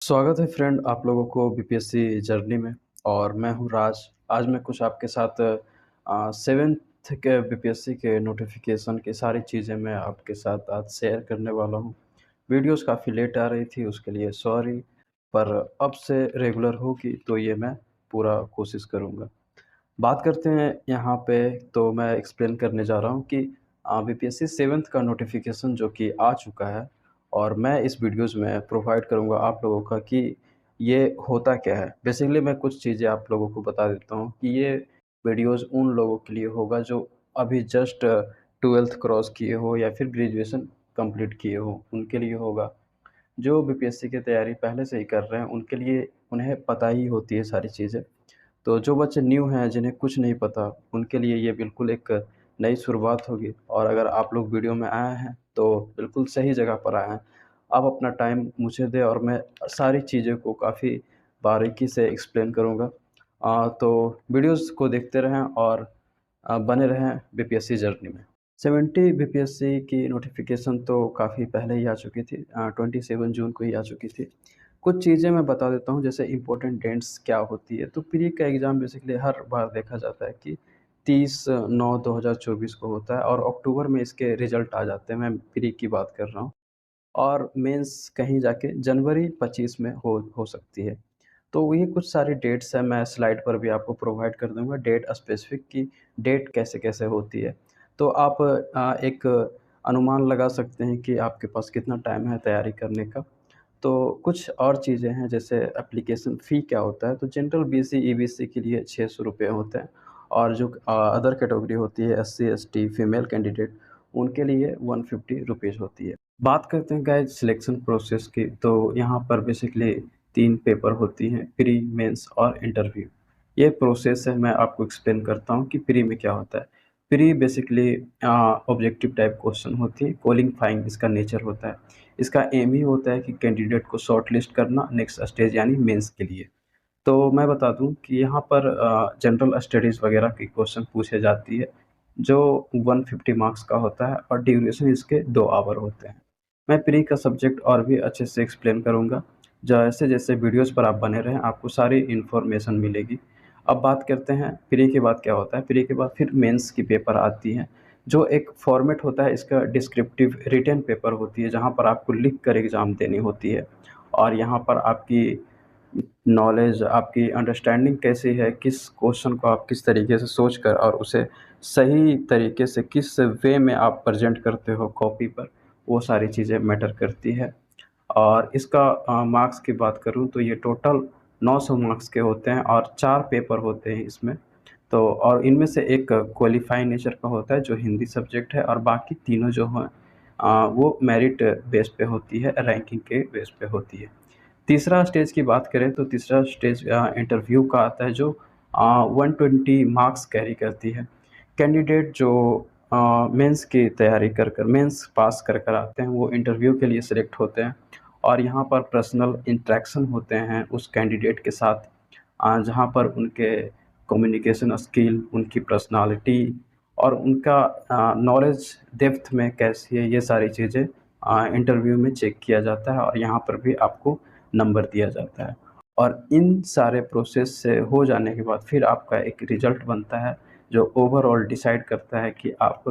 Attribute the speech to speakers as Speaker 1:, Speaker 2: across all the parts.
Speaker 1: स्वागत है फ्रेंड आप लोगों को बीपीएससी जर्नी में। और मैं हूँ राज। आज मैं कुछ आपके साथ 7th के बीपीएससी के नोटिफिकेशन की सारी चीज़ें मैं आपके साथ आज शेयर करने वाला हूँ। वीडियोस काफ़ी लेट आ रही थी, उसके लिए सॉरी, पर अब से रेगुलर होगी तो ये मैं पूरा कोशिश करूँगा। बात करते हैं यहाँ पे, तो मैं एक्सप्लेन करने जा रहा हूँ कि बीपीएससी 7th का नोटिफिकेशन जो कि आ चुका है, और मैं इस वीडियोज़ में प्रोवाइड करूँगा आप लोगों का कि ये होता क्या है। बेसिकली मैं कुछ चीज़ें आप लोगों को बता देता हूँ कि ये वीडियोज़ उन लोगों के लिए होगा जो अभी जस्ट 12th क्रॉस किए हो या फिर ग्रेजुएशन कंप्लीट किए हो, उनके लिए होगा। जो बीपीएससी की तैयारी पहले से ही कर रहे हैं, उनके लिए उन्हें पता ही होती है सारी चीज़ें। तो जो बच्चे न्यू हैं, जिन्हें कुछ नहीं पता, उनके लिए ये बिल्कुल एक नई शुरुआत होगी। और अगर आप लोग वीडियो में आए हैं, तो बिल्कुल सही जगह पर आए हैं। आप अपना टाइम मुझे दें और मैं सारी चीज़ों को काफ़ी बारीकी से एक्सप्लेन करूँगा। तो वीडियोज़ को देखते रहें और बने रहें बीपीएससी जर्नी में। 70 बीपीएससी की नोटिफ़िकेशन तो काफ़ी पहले ही आ चुकी थी, 27 जून को ही आ चुकी थी। कुछ चीज़ें मैं बता देता हूँ, जैसे इम्पोर्टेंट डेट्स क्या होती है। तो प्री का एग्ज़ाम बेसिकली हर बार देखा जाता है कि 30/9/2024 को होता है, और अक्टूबर में इसके रिज़ल्ट आ जाते हैं। मैं प्री की बात कर रहा हूँ। और मेंस कहीं जाके जनवरी 25 में हो सकती है। तो ये कुछ सारी डेट्स हैं, मैं स्लाइड पर भी आपको प्रोवाइड कर दूँगा डेट स्पेसिफ़िक की डेट कैसे-कैसे होती है। तो आप एक अनुमान लगा सकते हैं कि आपके पास कितना टाइम है तैयारी करने का। तो कुछ और चीज़ें हैं, जैसे एप्लीकेशन फ़ी क्या होता है। तो जनरल बीसी, ईबीसी के लिए ₹600 होते हैं, और जो अदर कैटेगरी होती है एससी, एसटी, फीमेल कैंडिडेट, उनके लिए ₹150 होती है। बात करते हैं गाइस सिलेक्शन प्रोसेस की, तो यहाँ पर बेसिकली 3 पेपर होती हैं, प्री, मेंस और इंटरव्यू। ये प्रोसेस है, मैं आपको एक्सप्लेन करता हूँ कि प्री में क्या होता है। Pre basically objective type question होती है, क्वालिफाइंग इसका नेचर होता है। इसका एम ही होता है कि कैंडिडेट को शॉर्टलिस्ट करना नेक्स्ट स्टेज यानी मेंस के लिए। तो मैं बता दूँ कि यहाँ पर जनरल स्टडीज़ वगैरह की क्वेश्चन पूछे जाती है, जो 150 मार्क्स का होता है, और ड्यूरेशन इसके 2 आवर होते हैं। मैं प्री का सब्जेक्ट और भी अच्छे से एक्सप्लेन करूँगा। जैसे-जैसे वीडियोज़ पर आप बने रहें, आपको सारी इन्फॉर्मेशन मिलेगी। अब बात करते हैं प्री के बाद क्या होता है। प्री के बाद फिर मेंस की पेपर आती हैं, जो एक फॉर्मेट होता है इसका डिस्क्रिप्टिव रिटन पेपर होती है, जहाँ पर आपको लिख कर एग्ज़ाम देनी होती है। और यहाँ पर आपकी नॉलेज, आपकी अंडरस्टैंडिंग कैसी है, किस क्वेश्चन को आप किस तरीके से सोच कर और उसे सही तरीके से किस वे में आप प्रेज़ेंट करते हो कॉपी पर, वो सारी चीज़ें मैटर करती है। और इसका मार्क्स की बात करूँ तो ये टोटल 900 मार्क्स के होते हैं, और 4 पेपर होते हैं इसमें। तो और इनमें से एक क्वालिफ़ाइंग नेचर का होता है जो हिंदी सब्जेक्ट है, और बाकी तीनों जो हैं वो मेरिट बेस पे होती है, रैंकिंग के बेस पे होती है। तीसरा स्टेज की बात करें तो तीसरा स्टेज इंटरव्यू का आता है, जो 120 मार्क्स कैरी करती है। कैंडिडेट जो मेंस की तैयारी कर मेंस पास कर आते हैं, वो इंटरव्यू के लिए सिलेक्ट होते हैं। और यहाँ पर पर्सनल इंटरेक्शन होते हैं उस कैंडिडेट के साथ, जहाँ पर उनके कम्युनिकेशन स्किल, उनकी पर्सनालिटी और उनका नॉलेज डेप्थ में कैसी है, ये सारी चीज़ें इंटरव्यू में चेक किया जाता है, और यहाँ पर भी आपको नंबर दिया जाता है। और इन सारे प्रोसेस से हो जाने के बाद फिर आपका एक रिज़ल्ट बनता है, जो ओवरऑल डिसाइड करता है कि आप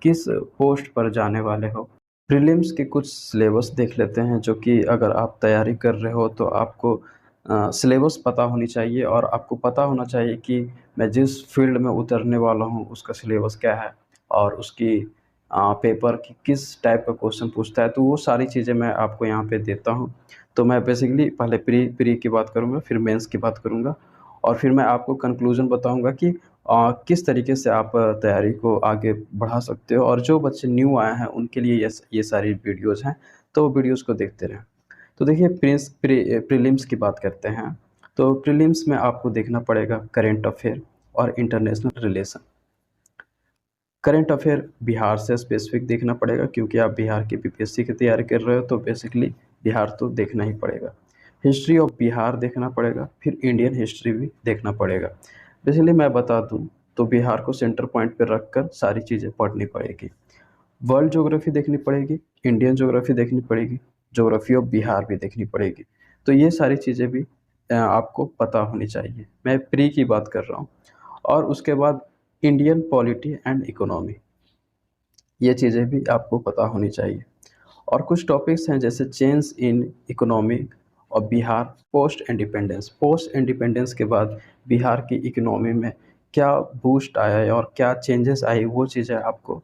Speaker 1: किस पोस्ट पर जाने वाले हो। प्रीलिम्स के कुछ सिलेबस देख लेते हैं, जो कि अगर आप तैयारी कर रहे हो तो आपको सिलेबस पता होनी चाहिए, और आपको पता होना चाहिए कि मैं जिस फ़ील्ड में उतरने वाला हूँ उसका सिलेबस क्या है, और उसकी पेपर की किस टाइप का क्वेश्चन पूछता है। तो वो सारी चीज़ें मैं आपको यहाँ पे देता हूँ। तो मैं बेसिकली पहले प्री की बात करूँगा, फिर मेंस की बात करूँगा, और फिर मैं आपको कंक्लूज़न बताऊँगा कि किस तरीके से आप तैयारी को आगे बढ़ा सकते हो। और जो बच्चे न्यू आए हैं उनके लिए ये सारी वीडियोज़ हैं, तो वीडियोज़ को देखते रहें। तो देखिए प्रीलिम्स की बात करते हैं। तो प्रीलिम्स में आपको देखना पड़ेगा करंट अफ़ेयर और international relation. Current affair Bihar से स्पेसिफ़िक देखना पड़ेगा, क्योंकि आप बिहार की बीपीएससी की तैयारी कर रहे हो, तो बेसिकली बिहार तो देखना ही पड़ेगा। हिस्ट्री ऑफ बिहार देखना पड़ेगा, फिर इंडियन हिस्ट्री भी देखना पड़ेगा। बेसिकली मैं बता दूँ तो बिहार को सेंटर पॉइंट पे रख कर सारी चीज़ें पढ़नी पड़ेगी। वर्ल्ड ज्योग्राफ़ी देखनी पड़ेगी, इंडियन ज्योग्राफ़ी देखनी पड़ेगी, ज्योग्राफ़ी ऑफ बिहार भी देखनी पड़ेगी। तो ये सारी चीज़ें भी आपको पता होनी चाहिए। मैं प्री की बात कर रहा हूँ। और उसके बाद इंडियन पॉलिटी एंड इकोनॉमी, ये चीज़ें भी आपको पता होनी चाहिए। और कुछ टॉपिक्स हैं जैसे चेंज इन इकोनॉमी और Bihar post independence. Post independence के बाद बिहार की इकोनॉमी में क्या बूस्ट आया है और क्या चेंजेस आई, वो चीज़ें आपको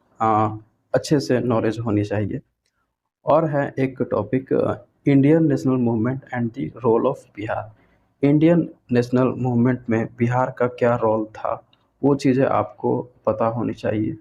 Speaker 1: अच्छे से नॉलेज होनी चाहिए। और है एक topic Indian national movement and the role of Bihar. Indian national movement में बिहार का क्या रोल था, वो चीज़ें आपको पता होनी चाहिए।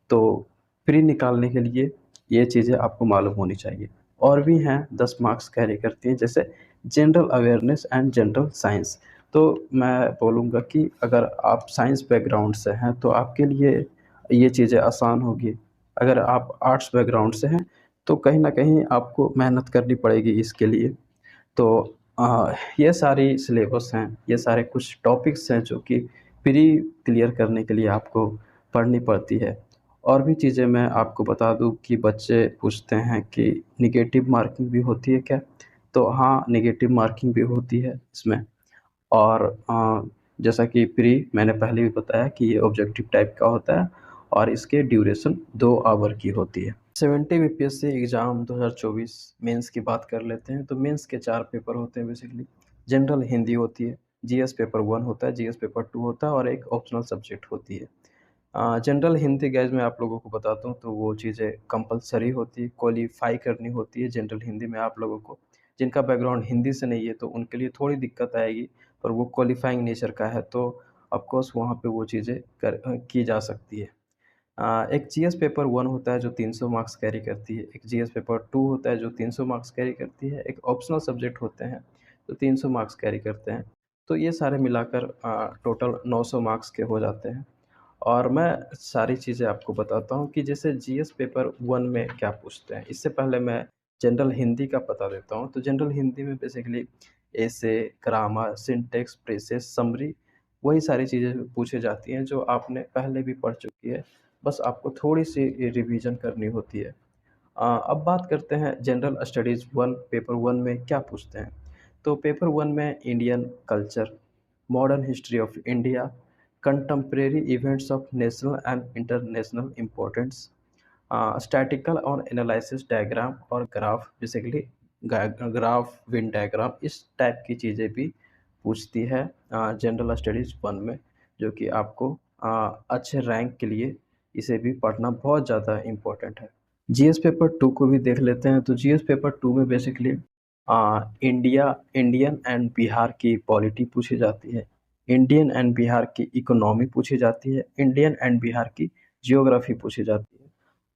Speaker 1: तो प्री निकालने के लिए ये चीज़ें आपको मालूम होनी चाहिए। और भी हैं 10 मार्क्स कैरी करती हैं, जैसे general awareness and general science. तो मैं बोलूँगा कि अगर आप साइंस बैकग्राउंड से हैं तो आपके लिए ये चीज़ें आसान होगी। अगर आप आर्ट्स बैकग्राउंड से हैं तो कहीं न कहीं आपको मेहनत करनी पड़ेगी इसके लिए। तो ये सारी सिलेबस हैं, ये सारे कुछ टॉपिक्स हैं जो कि प्री क्लियर करने के लिए आपको पढ़नी पड़ती है। और भी चीज़ें मैं आपको बता दूँ कि बच्चे पूछते हैं कि नेगेटिव मार्किंग भी होती है क्या? तो हाँ, नेगेटिव मार्किंग भी होती है इसमें। और जैसा कि प्री मैंने पहले भी बताया कि ये ऑब्जेक्टिव टाइप का होता है और इसके ड्यूरेशन 2 आवर की होती है। 70 बीपीएससी एग्ज़ाम 2024 मेंस की बात कर लेते हैं, तो मेंस के 4 पेपर होते हैं बेसिकली। जनरल हिंदी होती है, जीएस पेपर 1 होता है, जीएस पेपर 2 होता है और एक ऑप्शनल सब्जेक्ट होती है। जनरल हिंदी गाइज़ मैं आप लोगों को बताता हूँ तो वो चीज़ें कंपल्सरी होती है, क्वालीफ़ाई करनी होती है जनरल हिंदी में आप लोगों को। जिनका बैकग्राउंड हिंदी से नहीं है तो उनके लिए थोड़ी दिक्कत आएगी, पर वो क्वालीफ़ाइंग नेचर का है तो ऑफ़ कोर्स वहाँ पे वो चीज़ें की जा सकती है। एक जीएस पेपर 1 होता है जो 300 मार्क्स कैरी करती है, एक जीएस पेपर 2 होता है जो 300 मार्क्स कैरी करती है, एक ऑप्शनल सब्जेक्ट होते हैं जो 300 मार्क्स कैरी करते हैं। तो ये सारे मिलाकर टोटल 900 मार्क्स के हो जाते हैं। और मैं सारी चीज़ें आपको बताता हूँ कि जैसे जीएस पेपर 1 में क्या पूछते हैं। इससे पहले मैं जनरल हिंदी का बता देता हूँ। तो जनरल हिंदी में बेसिकली एसे, ग्रामर, सिंटैक्स, फ्रेजेस, समरी, वही सारी चीज़ें पूछी जाती हैं जो आपने पहले भी पढ़ चुकी है। बस आपको थोड़ी-सी रिवीज़न करनी होती है। अब बात करते हैं जनरल स्टडीज़ 1 पेपर 1 में क्या पूछते हैं। तो पेपर 1 में Indian culture, modern history of India, contemporary events of national and international importance, statistical और एनालिसिस डायग्राम और graph, basically graph, Venn diagram, इस टाइप की चीज़ें भी पूछती है जनरल स्टडीज़ 1 में, जो कि आपको अच्छे रैंक के लिए इसे भी पढ़ना बहुत ज़्यादा इम्पोर्टेंट है। जीएस पेपर 2 को भी देख लेते हैं, तो जीएस पेपर 2 में बेसिकली इंडियन एंड बिहार की पॉलिटी पूछी जाती है, इंडियन एंड बिहार की इकोनॉमी पूछी जाती है, इंडियन एंड बिहार की जियोग्राफी पूछी जाती है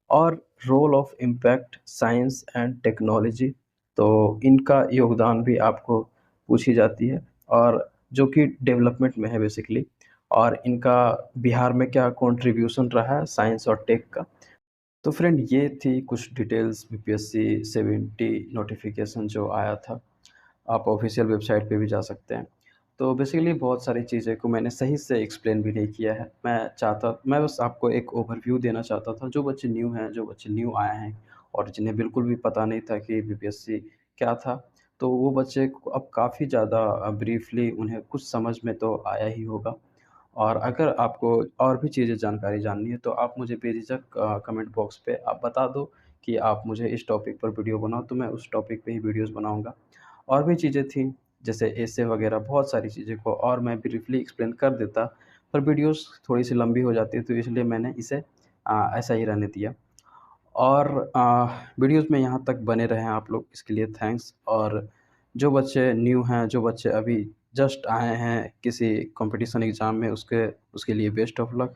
Speaker 1: और role of impact science and technology, तो इनका योगदान भी आपको पूछी जाती है और जो कि डेवलपमेंट में है बेसिकली, और इनका बिहार में क्या कंट्रीब्यूशन रहा है साइंस और टेक का। तो फ्रेंड ये थी कुछ डिटेल्स बीपीएससी 70 नोटिफिकेशन जो आया था। आप ऑफिशियल वेबसाइट पे भी जा सकते हैं। तो बेसिकली बहुत सारी चीज़ें को मैंने सही से एक्सप्लेन भी नहीं किया है। मैं बस आपको एक ओवरव्यू देना चाहता था। जो बच्चे न्यू हैं, जो बच्चे न्यू आए हैं और जिन्हें बिल्कुल भी पता नहीं था कि बीपीएससी क्या था, तो वो बच्चे को अब काफ़ी ज़्यादा ब्रीफली उन्हें कुछ समझ में तो आया ही होगा। और अगर आपको और भी चीज़ें जानकारी जाननी है तो आप मुझे बेझिझक कमेंट बॉक्स पे आप बता दो कि आप मुझे इस टॉपिक पर वीडियो बनाओ, तो मैं उस टॉपिक पे ही वीडियोज़ बनाऊँगा। और भी चीज़ें थी जैसे एसे वगैरह, बहुत सारी चीज़ें को और मैं ब्रीफली एक्सप्लेन कर देता, पर वीडियोज़ थोड़ी-सी लंबी हो जाती है तो इसलिए मैंने इसे ऐसा ही रहने दिया। और वीडियोज़ में यहाँ तक बने रहें आप लोग, इसके लिए थैंक्स। और जो बच्चे न्यू हैं, जो बच्चे अभी जस्ट आए हैं किसी कॉम्पिटिशन एग्ज़ाम में, उसके उसके लिए बेस्ट ऑफ लक।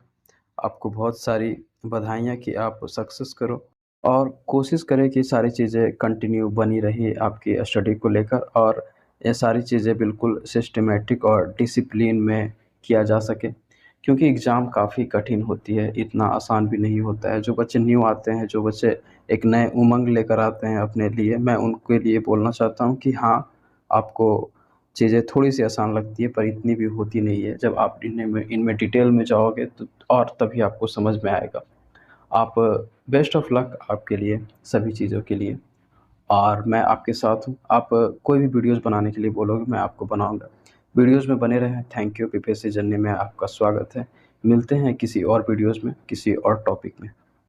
Speaker 1: आपको बहुत सारी बधाइयाँ कि आप सक्सेस करो और कोशिश करें कि सारी चीज़ें कंटिन्यू बनी रही आपकी स्टडी को लेकर, और ये सारी चीज़ें बिल्कुल सिस्टमैटिक और डिसिप्लिन में किया जा सके, क्योंकि एग्ज़ाम काफ़ी कठिन होती है, इतना आसान भी नहीं होता है। जो बच्चे न्यू आते हैं, जो बच्चे एक नए उमंग लेकर आते हैं अपने लिए, मैं उनके लिए बोलना चाहता हूँ कि हाँ, आपको चीज़ें थोड़ी-सी आसान लगती है पर इतनी भी होती नहीं है। जब आप इनमें डिटेल में जाओगे तो और तभी आपको समझ में आएगा। आप बेस्ट ऑफ लक आपके लिए, सभी चीज़ों के लिए। और मैं आपके साथ हूँ। आप कोई भी वीडियोज़ बनाने के लिए बोलोगे मैं आपको बनाऊँगा। वीडियोज़ में बने रहें। Thank you. पीपीएससी जर्नी में आपका स्वागत है। मिलते हैं किसी और वीडियोज़ में, किसी और टॉपिक में।